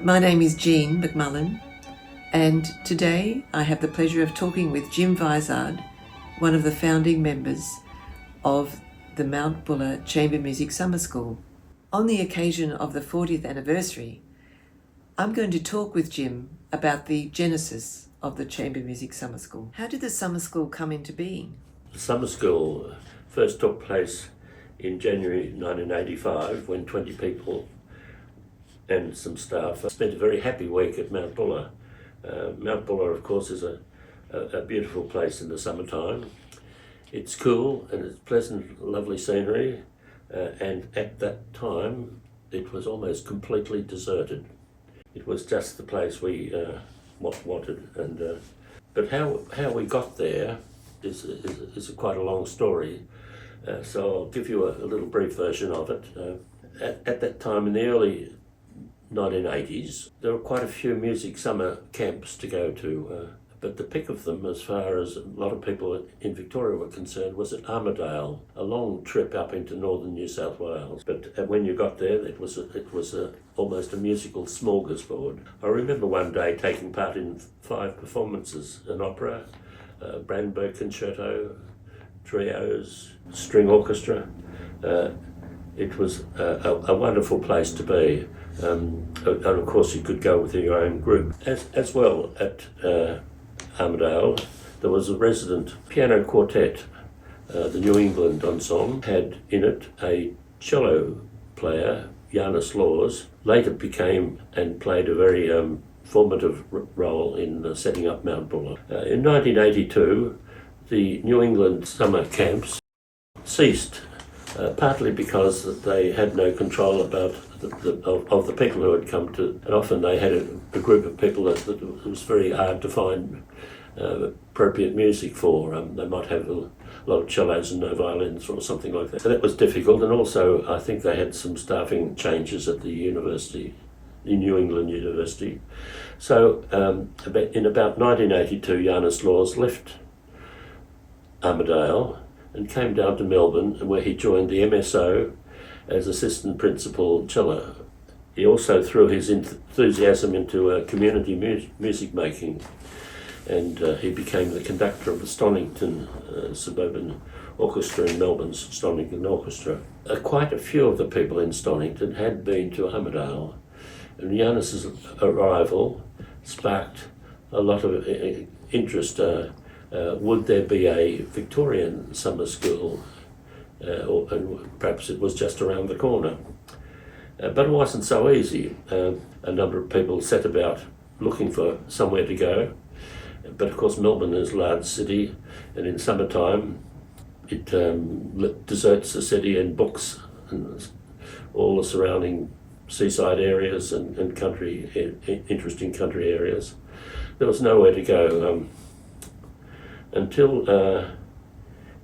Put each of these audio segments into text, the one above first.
My name is Jean McMullen, and today I have the pleasure of talking with Jim Vizard, one of the founding members of the Mount Bulla Chamber Music Summer School. On the occasion of the 40th anniversary, I'm going to talk with Jim about the genesis of the Chamber Music Summer School. How did the summer school come into being? The summer school first took place in January 1985 when 20 people and some staff spent a very happy week at Mount Bulla. Mount Bulla, of course, is a beautiful place in the summertime. It's cool and it's pleasant, lovely scenery, and at that time it was almost completely deserted. It was just the place we wanted, but how we got there is quite a long story. So I'll give you a little brief version of it. At that time, in the early 1980s, there were quite a few music summer camps to go to, but the pick of them, as far as a lot of people in Victoria were concerned, was at Armidale, a long trip up into northern New South Wales. But when you got there, it was almost a musical smorgasbord. I remember one day taking part in 5 performances: an opera, Brandenburg concerto, trios, string orchestra. It was a wonderful place to be. And of course you could go with your own group. As well, at Armidale, there was a resident piano quartet. The New England Ensemble had in it a cello player, Janis Laws, later became and played a very formative role in setting up Mount Bulla. In 1982, the New England summer camps ceased, partly because they had no control about of the people who had come to, and often they had a group of people that it was very hard to find appropriate music for. They might have a lot of cellos and no violins or something like that. So that was difficult, and also I think they had some staffing changes at the university, the New England University. So in about 1982, Janis Laws left Armidale and came down to Melbourne, where he joined the MSO as assistant principal cello. He also threw his enthusiasm into community music making, and he became the conductor of the Stonington Suburban Orchestra in Melbourne's Stonington Orchestra. Quite a few of the people in Stonington had been to Armidale, and Janis's arrival sparked a lot of interest. Would there be a Victorian summer school, and perhaps it was just around the corner. But it wasn't so easy. A number of people set about looking for somewhere to go, but of course Melbourne is a large city, and in summertime it deserts the city and books and all the surrounding seaside areas and interesting country areas. There was nowhere to go. Until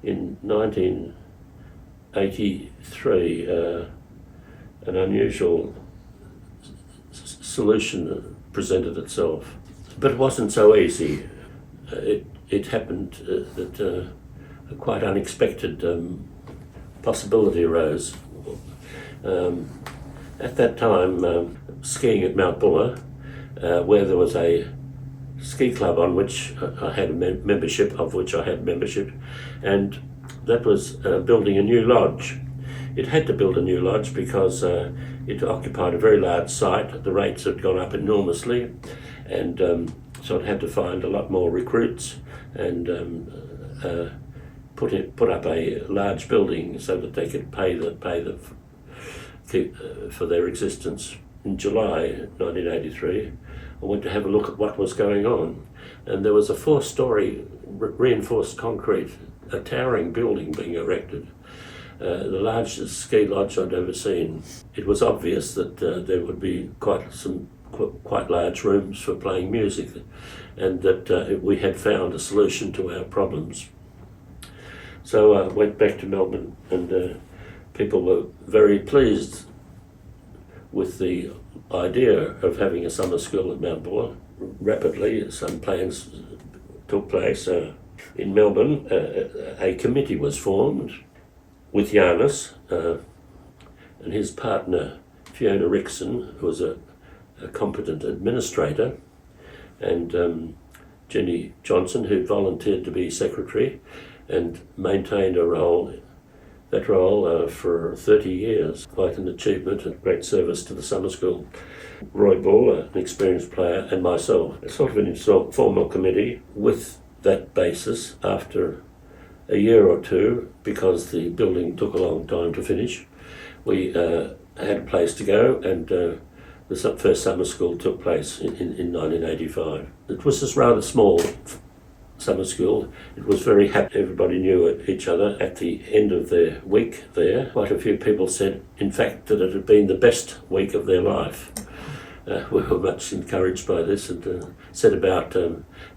in 1983, an unusual solution presented itself. But it wasn't so easy. It happened that a quite unexpected possibility arose. At that time, skiing at Mount Bulla, where there was a ski club on which I had membership, and that was building a new lodge. It had to build a new lodge because it occupied a very large site. The rates had gone up enormously, and so it had to find a lot more recruits and put up a large building so that they could pay for their existence. In July 1983, I went to have a look at what was going on, and there was a 4-storey reinforced concrete, a towering building being erected, the largest ski lodge I'd ever seen. It was obvious that there would be quite large rooms for playing music, and that we had found a solution to our problems. So I went back to Melbourne, and people were very pleased with the idea of having a summer school at Mount Bulla. Rapidly, some plans took place. In Melbourne, a committee was formed with Janis and his partner Fiona Rickson, who was a a competent administrator, and Jenny Johnson, who volunteered to be secretary and maintained that role for 30 years. Quite an achievement and great service to the summer school. Roy Bulla, an experienced player, and myself, sort of an informal committee with that basis after a year or two, because the building took a long time to finish. We had a place to go, and the first summer school took place in 1985. It was this rather small summer school. It was very happy. Everybody knew each other. At the end of their week there, quite a few people said, in fact, that it had been the best week of their life. We were much encouraged by this and set about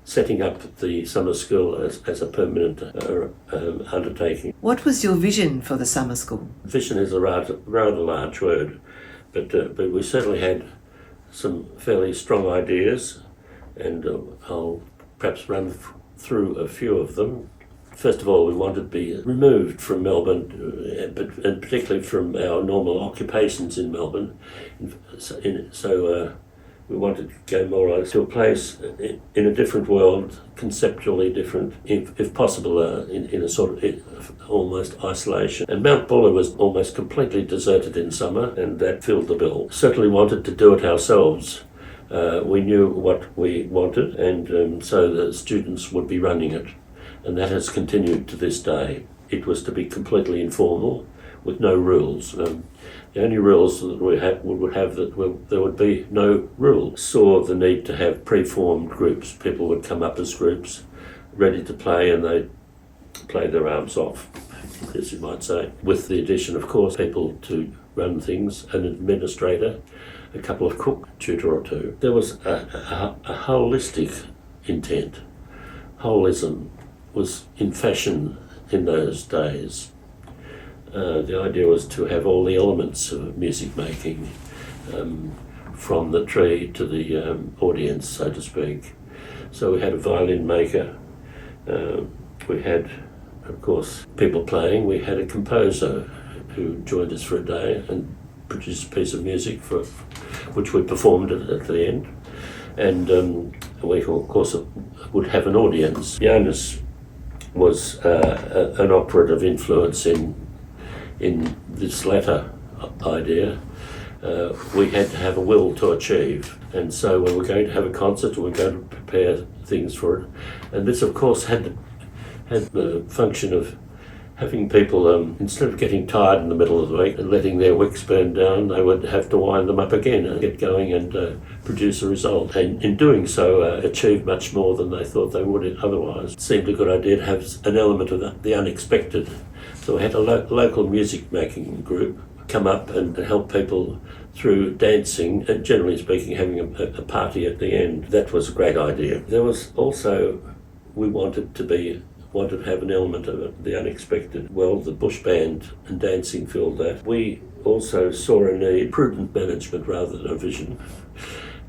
setting up the summer school as a permanent undertaking. What was your vision for the summer school? Vision is a rather large word, but we certainly had some fairly strong ideas, and I'll perhaps run through a few of them. First of all, we wanted to be removed from Melbourne, and particularly from our normal occupations in Melbourne. So we wanted to go more or less to a place in a different world, conceptually different, if possible, in a sort of almost isolation. And Mount Bulla was almost completely deserted in summer, and that filled the bill. Certainly wanted to do it ourselves. We knew what we wanted, and so the students would be running it. And that has continued to this day. It was to be completely informal, with no rules. The only rules that we would have there would be no rules. Saw the need to have pre-formed groups. People would come up as groups, ready to play, and they'd play their arms off, as you might say. With the addition, of course, people to run things, an administrator, a couple of cook, tutor or two. There was a holistic intent. Holism was in fashion in those days. The idea was to have all the elements of music making, from the tree to the audience, so to speak. So we had a violin maker, we had, of course, people playing, we had a composer who joined us for a day and produced a piece of music which we performed at the end. And we, of course, would have an audience. Jonas was an operative influence in this latter idea. We had to have a will to achieve, and so we were going to have a concert, we were going to prepare things for it, and this, of course, had the function of having people, instead of getting tired in the middle of the week and letting their wicks burn down, they would have to wind them up again and get going and produce a result. And in doing so, achieve much more than they thought they would otherwise. It seemed a good idea to have an element of the unexpected. So we had a local music making group come up and help people through dancing and, generally speaking, having a party at the end. That was a great idea. There was also, we wanted to have an element of the unexpected. Well, the bush band and dancing filled that. We also saw a need, prudent management rather than a vision,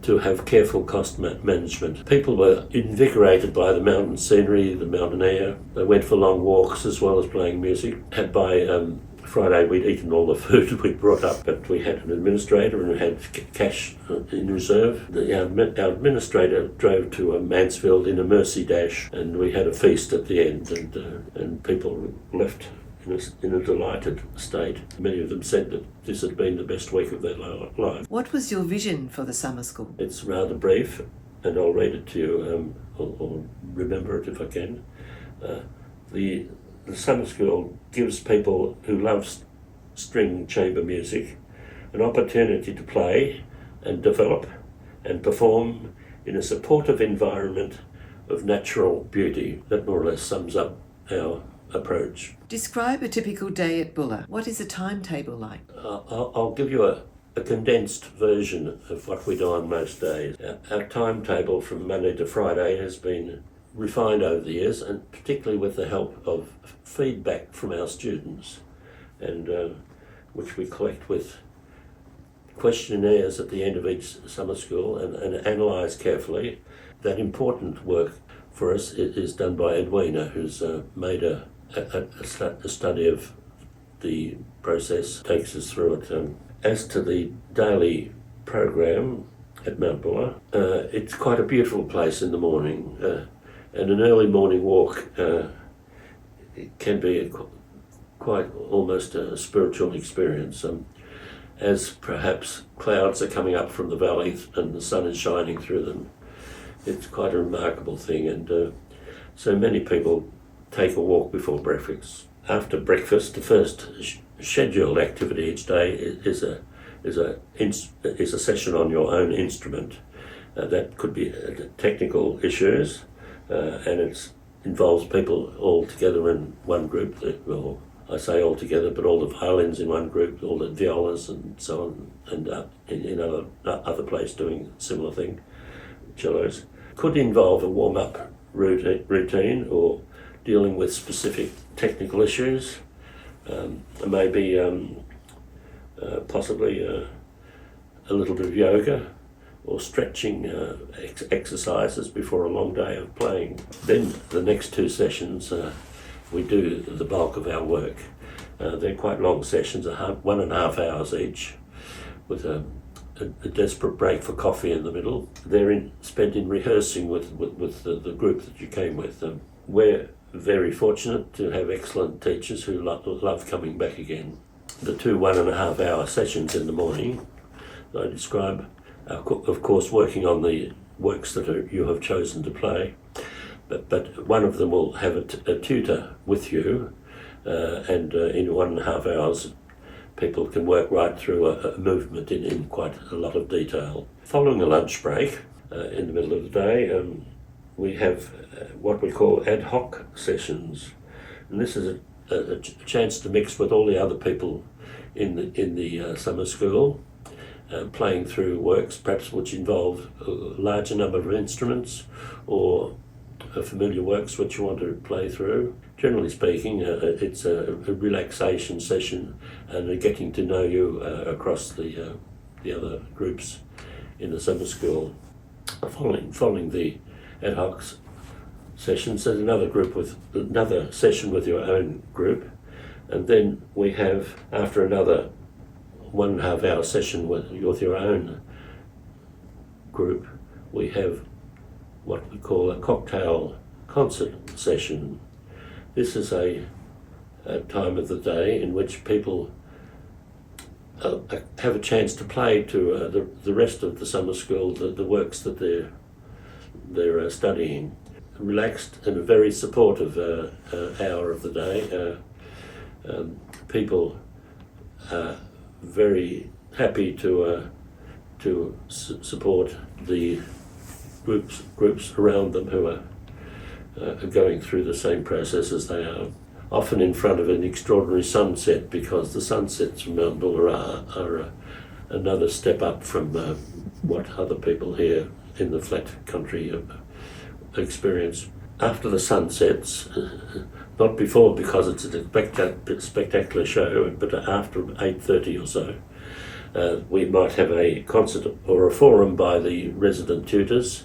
to have careful cost management. People were invigorated by the mountain scenery, the mountain air. They went for long walks as well as playing music. And by Friday we'd eaten all the food we'd brought up, but we had an administrator and we had cash in reserve. Our administrator drove to Mansfield in a Mercy Dash, and we had a feast at the end, and people left in a delighted state. Many of them said that this had been the best week of their life. What was your vision for the summer school? It's rather brief, and I'll read it to you, or remember it if I can. The summer school gives people who love string chamber music an opportunity to play and develop and perform in a supportive environment of natural beauty. That more or less sums up our approach. Describe a typical day at Bulla. What is a timetable like? I'll give you a condensed version of what we do on most days. Our timetable from Monday to Friday has been refined over the years, and particularly with the help of feedback from our students, and which we collect with questionnaires at the end of each summer school and analyse carefully. That important work for us is done by Edwina, who's made a study of the process, takes us through it. As to the daily program, at Mount Bulla. It's quite a beautiful place in the morning, and an early morning walk it can be quite almost a spiritual experience. As perhaps clouds are coming up from the valleys and the sun is shining through them, it's quite a remarkable thing, and so many people take a walk before breakfast. After breakfast, the first scheduled activity each day is a session on your own instrument. That could be technical issues, and it involves people all together in one group. Well, I say all together, but all the violins in one group, all the violas and so on, and in other place doing a similar thing, cellos. Could involve a warm-up routine or dealing with specific technical issues. Maybe possibly a little bit of yoga or stretching exercises before a long day of playing. Then the next two sessions we do the bulk of our work. They're quite long sessions, 1.5 hours each, with a desperate break for coffee in the middle. They're spent in rehearsing with the group that you came with. We're very fortunate to have excellent teachers who love coming back again. The two 1.5 hour sessions in the morning that I describe are, of course, working on the works that you have chosen to play, but one of them will have a tutor with you, and in 1.5 hours people can work right through a movement in quite a lot of detail. Following a lunch break in the middle of the day, we have what we call ad hoc sessions, and this is a chance to mix with all the other people in the summer school, playing through works perhaps which involve a larger number of instruments or familiar works which you want to play through. Generally speaking, it's a relaxation session and getting to know you across the other groups in the summer school. Following the ad hoc sessions, there's another session with your own group, and then we have, after another 1.5 hour session with your own group, we have what we call a cocktail concert session. This is a time of the day in which people have a chance to play to the rest of the summer school the works that they're studying. Relaxed and a very supportive hour of the day. People are very happy to support the groups around them who are going through the same process as they are. Often in front of an extraordinary sunset, because the sunsets from Mount Bulla are another step up from what other people here in the flat country experience. After the sunsets, not before because it's a spectacular show, but after 8:30 or so, we might have a concert or a forum by the resident tutors,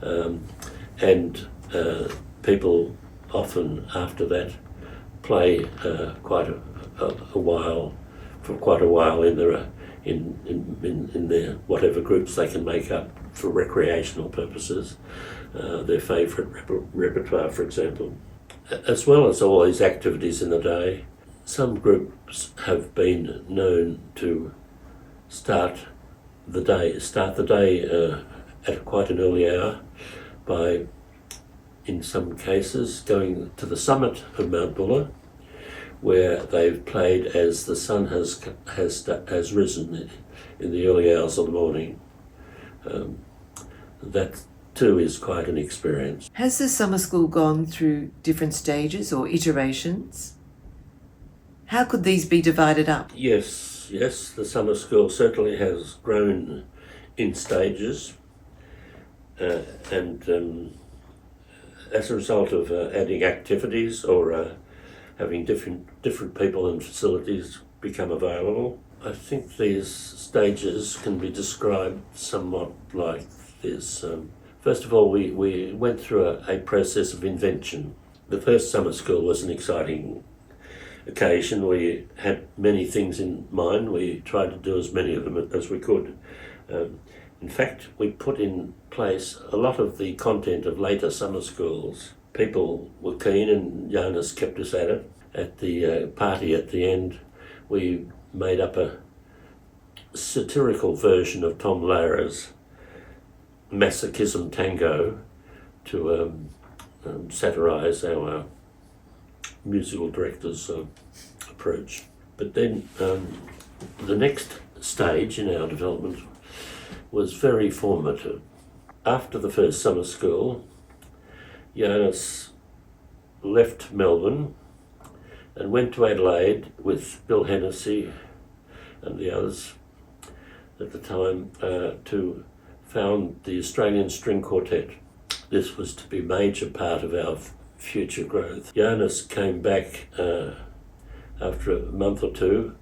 and people often after that play quite a while in their whatever groups they can make up for recreational purposes, their favourite repertoire, for example. As well as all these activities in the day, some groups have been known to start the day at quite an early hour by, in some cases, going to the summit of Mount Bulla, where they've played as the sun has risen in the early hours of the morning. That too is quite an experience. Has the summer school gone through different stages or iterations? How could these be divided up? Yes, the summer school certainly has grown in stages, and as a result of adding activities or having different people and facilities become available. I think these stages can be described somewhat like this. First of all, we went through a process of invention. The first summer school was an exciting occasion. We had many things in mind. We tried to do as many of them as we could. In fact, we put in place a lot of the content of later summer schools. People were keen and Jonas kept us at it. At the party at the end, we made up a satirical version of Tom Lehrer Masochism Tango to satirise our musical director's approach. But then the next stage in our development was very formative. After the first summer school, Jonas left Melbourne and went to Adelaide with Bill Hennessy and the others at the time to found the Australian String Quartet. This was to be a major part of our future growth. Jonas came back after a month or two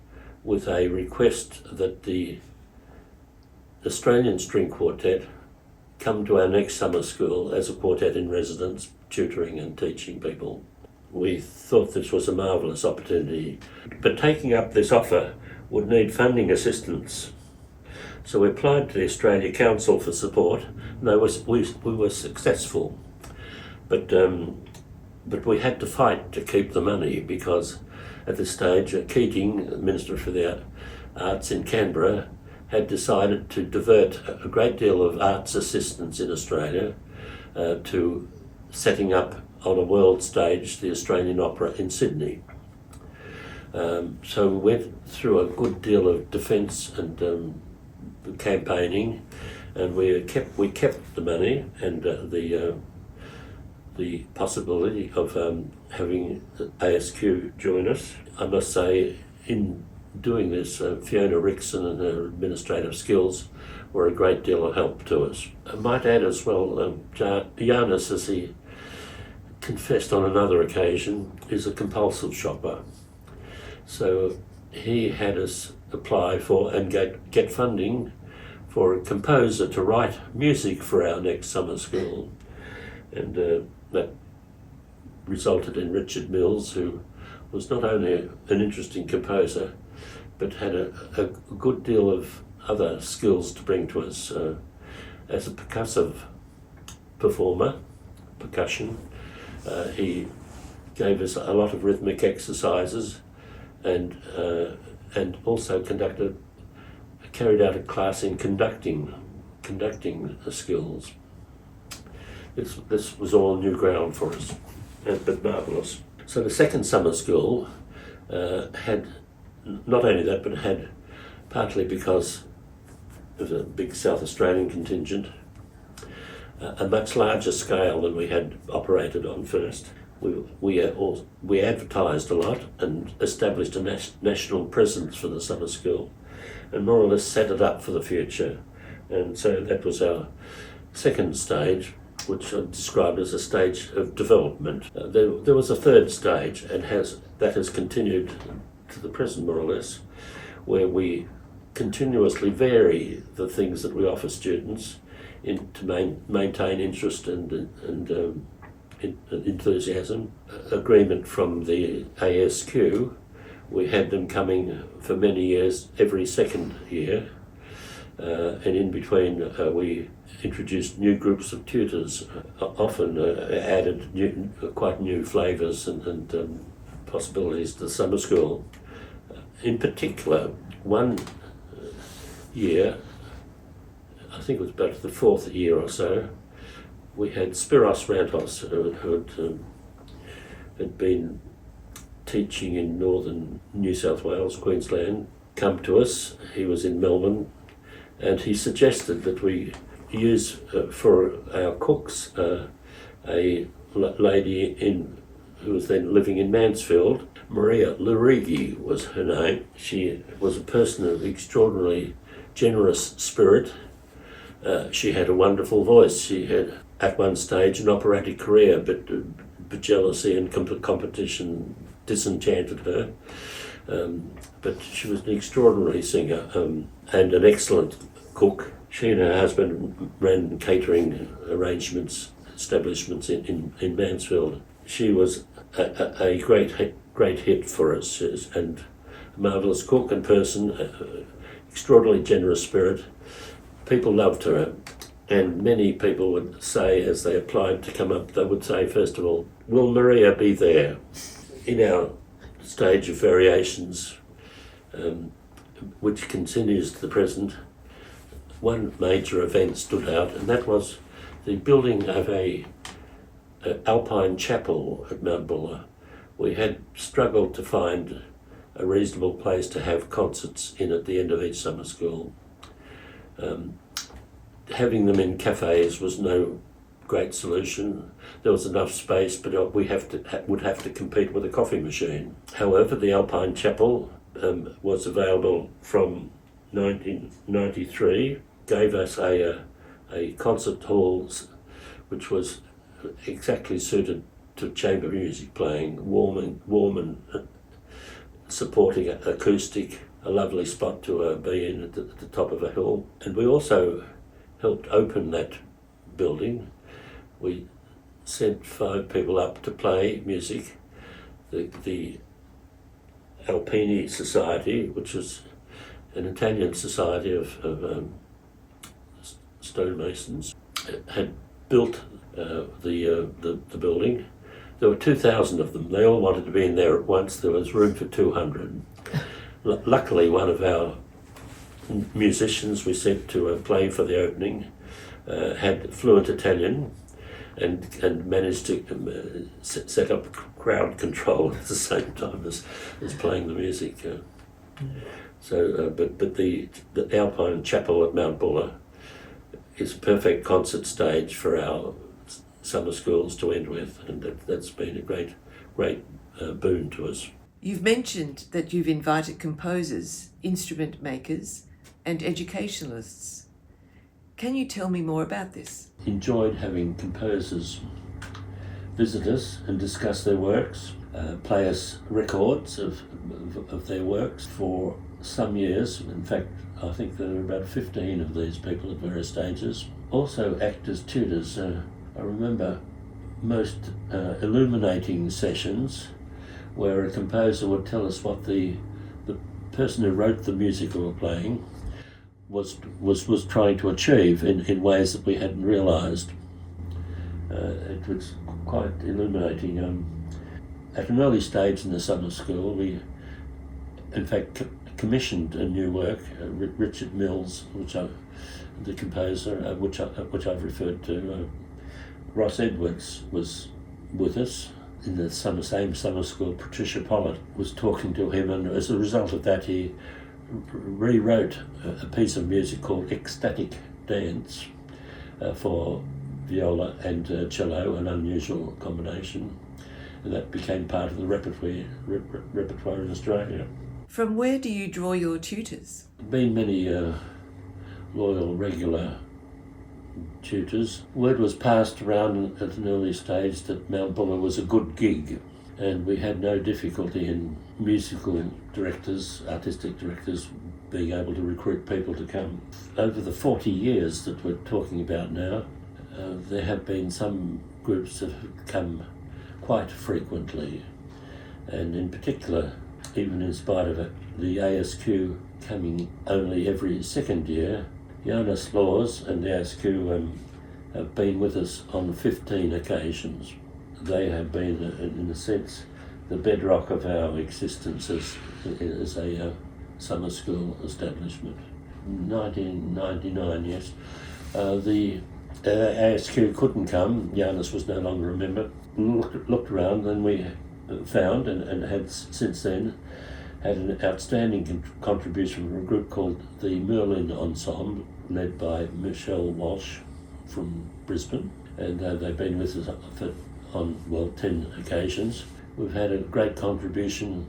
with a request that the Australian String Quartet come to our next summer school as a quartet in residence, tutoring and teaching people. We thought this was a marvellous opportunity, but taking up this offer would need funding assistance. So we applied to the Australia Council for support, and we were successful. But we had to fight to keep the money because at this stage Keating, Minister for the Arts in Canberra, had decided to divert a great deal of arts assistance in Australia to setting up on a world stage the Australian Opera in Sydney. So we went through a good deal of defence and campaigning, and we kept the money and the possibility of having ASQ join us. I must say, in doing this, Fiona Rickson and her administrative skills were a great deal of help to us. I might add as well, Jonas, as he confessed on another occasion, is a compulsive shopper. So he had us apply for and get funding for a composer to write music for our next summer school. And that resulted in Richard Mills, who was not only an interesting composer, but had a good deal of other skills to bring to us as a percussive performer, percussion. He gave us a lot of rhythmic exercises and also carried out a class in conducting skills. This was all new ground for us, but marvellous. So the second summer school had not only that, but had, partly because of a big South Australian contingent, a much larger scale than we had operated on first. We advertised a lot and established a national presence for the summer school, and more or less set it up for the future. And so that was our second stage, which I described as a stage of development. There was a third stage, and that has continued to the present, more or less, where we continuously vary the things that we offer students to maintain interest and enthusiasm. Agreement from the ASQ, we had them coming for many years, every second year, and in between we introduced new groups of tutors, often added quite new flavours and possibilities to the summer school. In particular, one year, I think it was about the fourth year or so, we had Spiros Rantos, who had been teaching in northern New South Wales, Queensland, come to us. He was in Melbourne, and he suggested that we use for our cooks a lady who was then living in Mansfield. Maria Lurigi was her name. She was a person of extraordinarily generous spirit. She had a wonderful voice. She had, at one stage, an operatic career, but jealousy and competition disenchanted her. But she was an extraordinary singer and an excellent cook. She and her husband ran catering establishments in Mansfield. She was a great hit for us, and a marvellous cook and person, extraordinarily generous spirit, People loved her, and many people would say, as they applied to come up, they would say, first of all, will Maria be there? In our stage of variations, which continues to the present, one major event stood out, and that was the building of a alpine chapel at Mount Bulla. We had struggled to find a reasonable place to have concerts in at the end of each summer school. Having them in cafes was no great solution. There was enough space, but we would have to compete with a coffee machine. However, the Alpine Chapel was available from 1993, gave us a concert hall which was exactly suited to chamber music playing, warm and supporting acoustic, a lovely spot to be in at the top of a hill. And we also helped open that building. We sent 5 people up to play music. The Alpini Society, which was an Italian society of stonemasons, had built the building. There were 2,000 of them. They all wanted to be in there at once. There was room for 200. Luckily, one of our musicians we sent to play for the opening had fluent Italian and managed to set up crowd control at the same time as playing the music. But the Alpine Chapel at Mount Bulla is a perfect concert stage for our summer schools to end with, and that's been a great boon to us. You've mentioned that you've invited composers, instrument makers, and educationalists. Can you tell me more about this? Enjoyed having composers visit us and discuss their works, play us records of their works for some years. In fact, I think there are about 15 of these people at various stages. Also act as tutors. I remember most illuminating sessions where a composer would tell us what the person who wrote the music we were playing was trying to achieve in ways that we hadn't realised. It was quite illuminating. At an early stage in the summer school, we in fact commissioned a new work, Richard Mills, the composer, which I've referred to. Ross Edwards was with us in the same summer school. Patricia Pollitt was talking to him, and as a result of that, he rewrote a piece of music called Ecstatic Dance for viola and cello, an unusual combination, and that became part of the repertoire in Australia. From where do you draw your tutors? Been many loyal, regular tutors. Word was passed around at an early stage that Mount Bulla was a good gig, and we had no difficulty in musical directors, artistic directors, being able to recruit people to come. Over the 40 years that we're talking about now, there have been some groups that have come quite frequently, and in particular, even in spite of it, the ASQ coming only every second year, Jonas Laws and the ASQ have been with us on 15 occasions. They have been, in a sense, the bedrock of our existence as a summer school establishment. 1999, yes. The ASQ couldn't come. Jonas was no longer a member. Looked around, and we found and had since then had an outstanding contribution from a group called the Merlin Ensemble, led by Michelle Walsh from Brisbane, and they've been with us on 10 occasions. We've had a great contribution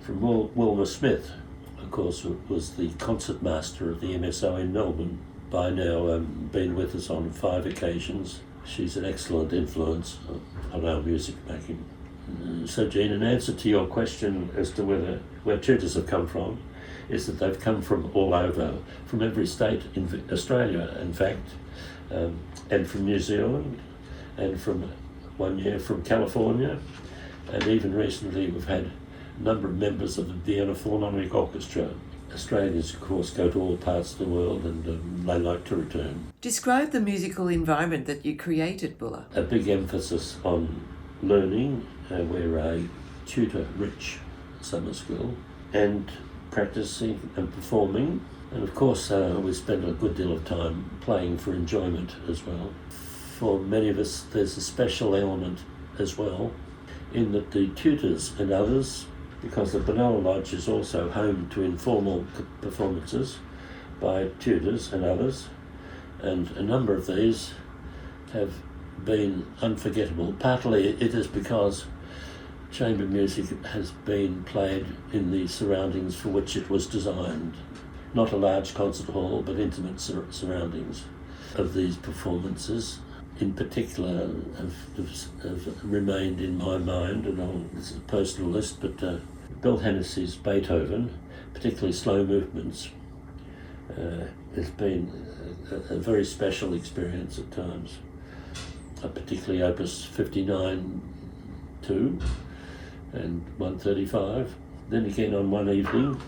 from Wilma Smith, of course, was the concertmaster of the MSO in Melbourne, by now been with us on 5 occasions. She's an excellent influence on our music making. So Jean, in answer to your question as to where tutors have come from, is that they've come from all over, from every state in Australia, in fact, and from New Zealand, and from 1 year from California, and even recently we've had a number of members of the Vienna Philharmonic Orchestra Australians, of course, go to all parts of the world, and they like to return. Describe the musical environment that you created, Bulla. A big emphasis on learning. We're a tutor-rich summer school, and practicing and performing. And of course, we spend a good deal of time playing for enjoyment as well. For many of us, there's a special element as well, in that the tutors and others, because the Bulla Lodge is also home to informal performances by tutors and others, and a number of these have been unforgettable. Partly it is because chamber music has been played in the surroundings for which it was designed. Not a large concert hall, but intimate surroundings. Of these performances in particular have remained in my mind, and it's a personal list, but Bill Hennessy's Beethoven, particularly slow movements, has been a very special experience at times. Particularly Opus 59, 2 and 135. Then again on one evening,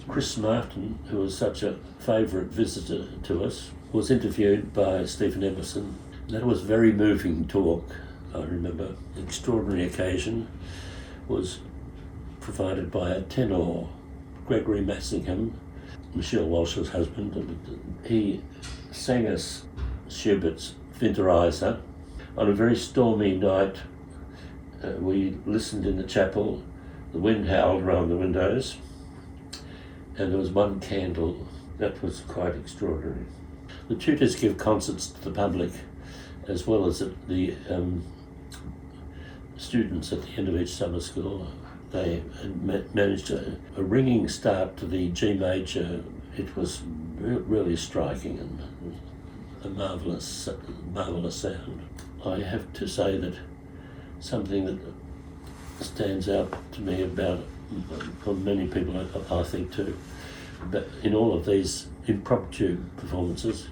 Chris Martin, who was such a favourite visitor to us, was interviewed by Stephen Emerson. That was very moving talk, I remember. An extraordinary occasion was provided by a tenor, Gregory Massingham, Michelle Walsh's husband. He sang us Schubert's Winterreise. On a very stormy night, we listened in the chapel. The wind howled around the windows, and there was one candle. That was quite extraordinary. The tutors give concerts to the public, as well as the students at the end of each summer school. They managed a ringing start to the G major. It was really striking and a marvellous sound. I have to say that something that stands out to me about, for many people I think too, but in all of these impromptu performances,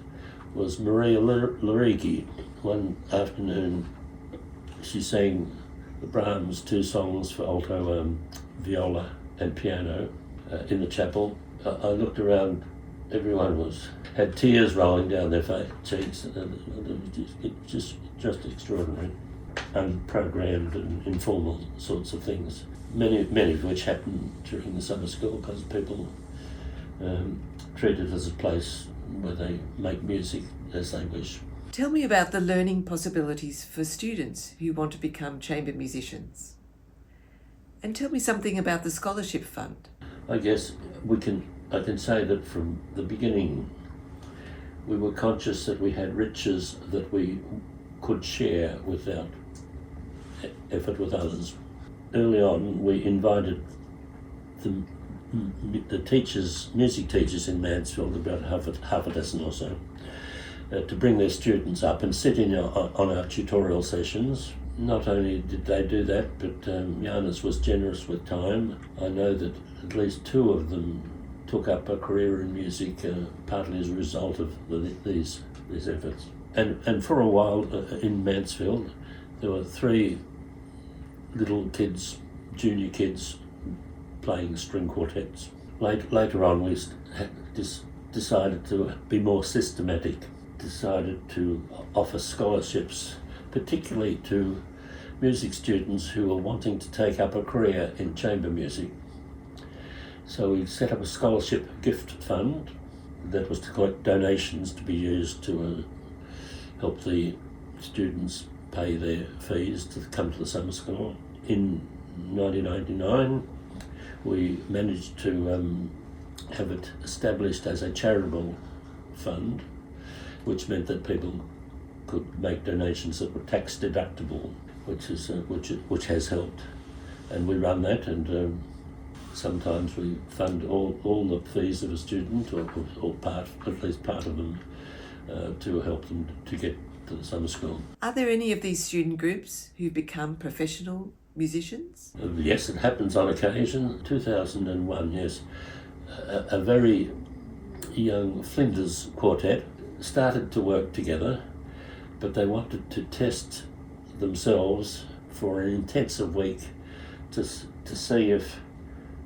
was Maria Larigi. One afternoon she sang the Brahms 2 songs for alto, viola and piano in the chapel. I looked around, everyone had tears rolling down their cheeks. It was just extraordinary, unprogrammed and informal sorts of things. Many of which happened during the summer school because people treat it as a place where they make music as they wish. Tell me about the learning possibilities for students who want to become chamber musicians. And tell me something about the scholarship fund. I guess I can say that from the beginning we were conscious that we had riches that we could share without effort with others. Early on we invited the teachers, music teachers in Mansfield, about half a dozen or so, to bring their students up and sit in on our tutorial sessions. Not only did they do that, but Janus was generous with time. I know that at least 2 of them took up a career in music, partly as a result of these efforts. And for a while in Mansfield, there were 3 little kids, junior kids, playing string quartets. Later on, we decided to be more systematic, decided to offer scholarships, particularly to music students who were wanting to take up a career in chamber music. So we set up a scholarship gift fund that was to collect donations to be used to help the students pay their fees to come to the summer school. In 1999, we managed to have it established as a charitable fund, which meant that people could make donations that were tax deductible, which has helped. And we run that, and sometimes we fund all the fees of a student, or at least part of them, to help them to get to the summer school. Are there any of these student groups who become professional musicians? Yes, it happens on occasion. 2001, yes. A very young Flinders quartet started to work together, but they wanted to test themselves for an intensive week to see if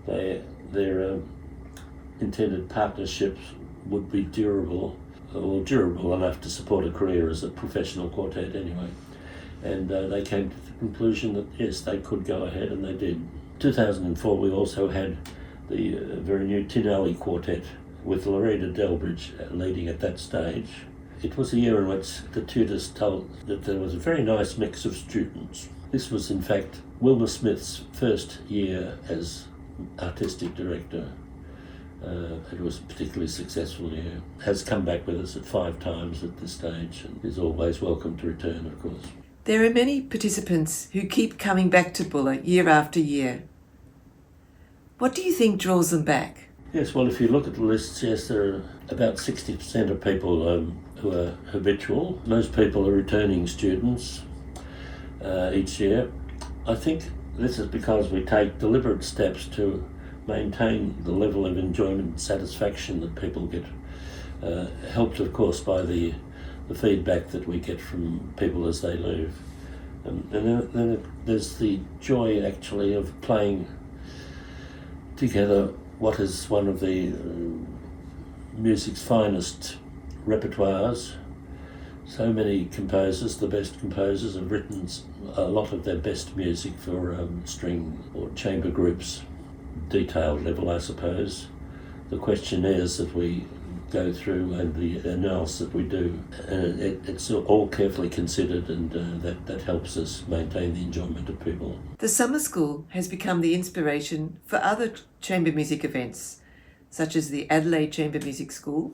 their intended partnerships would be durable enough to support a career as a professional quartet anyway. And they came to the conclusion that yes, they could go ahead, and they did. 2004 we also had the very new Tin Alley Quartet with Loretta Delbridge leading at that stage. It was a year in which the tutors told that there was a very nice mix of students. This was in fact Wilma Smith's first year as artistic director. It was a particularly successful year. Has come back with us at 5 times at this stage and is always welcome to return, of course. There are many participants who keep coming back to Bulla year after year. What do you think draws them back? Yes, well, if you look at the lists, yes, there are about 60% of people who are habitual. Most people are returning students each year. I think this is because we take deliberate steps to maintain the level of enjoyment and satisfaction that people get, helped of course by the feedback that we get from people as they leave. And then there's the joy actually of playing together what is one of the music's finest repertoires. So many composers, the best composers, have written a lot of their best music for string or chamber groups, detailed level I suppose. The questionnaires that we go through and the analysis that we do, it's all carefully considered, and that helps us maintain the enjoyment of people. The summer school has become the inspiration for other chamber music events, such as the Adelaide Chamber Music School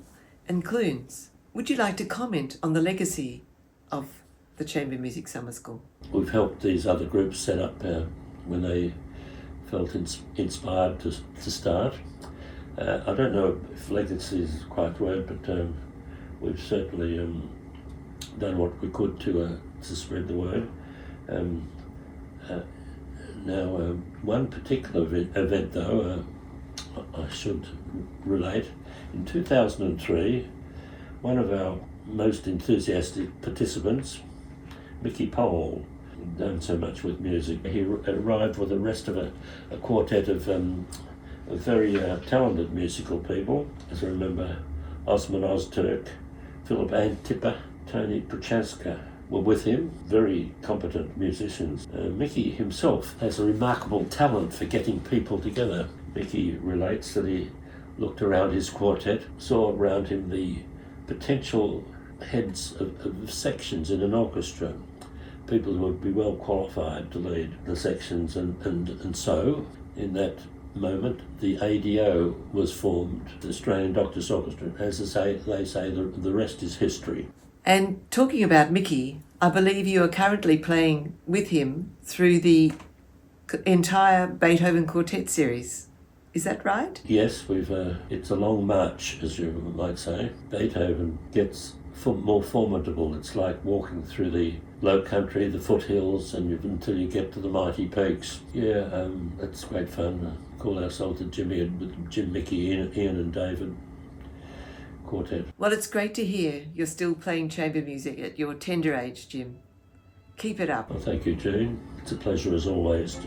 and Clunes. Would you like to comment on the legacy of the Chamber Music Summer School? We've helped these other groups set up when they felt inspired to start. I don't know if legacy is quite the word, but we've certainly done what we could to spread the word. Now, one particular event though, I should relate. In 2003, one of our most enthusiastic participants, Mickey Powell, done so much with music, he arrived with the rest of a quartet of very talented musical people. As I remember, Osman Ozturk, Philip Antipper, Tony Prochaska were with him, very competent musicians. Mickey himself has a remarkable talent for getting people together. Mickey relates that he looked around his quartet, saw around him the potential heads of sections in an orchestra, people who would be well qualified to lead the sections, and so in that moment the ADO was formed, the Australian Doctors Orchestra. As they say, the rest is history. And talking about Mickey, I believe you are currently playing with him through the entire Beethoven Quartet series. Is that right? Yes, it's a long march, as you might say. Beethoven gets more formidable. It's like walking through the low country, the foothills, until you get to the mighty peaks. Yeah, that's great fun. Call ourselves the Jim, Mickey, Ian and David Quartet. Well, it's great to hear you're still playing chamber music at your tender age, Jim. Keep it up. Well, thank you, Jean. It's a pleasure as always.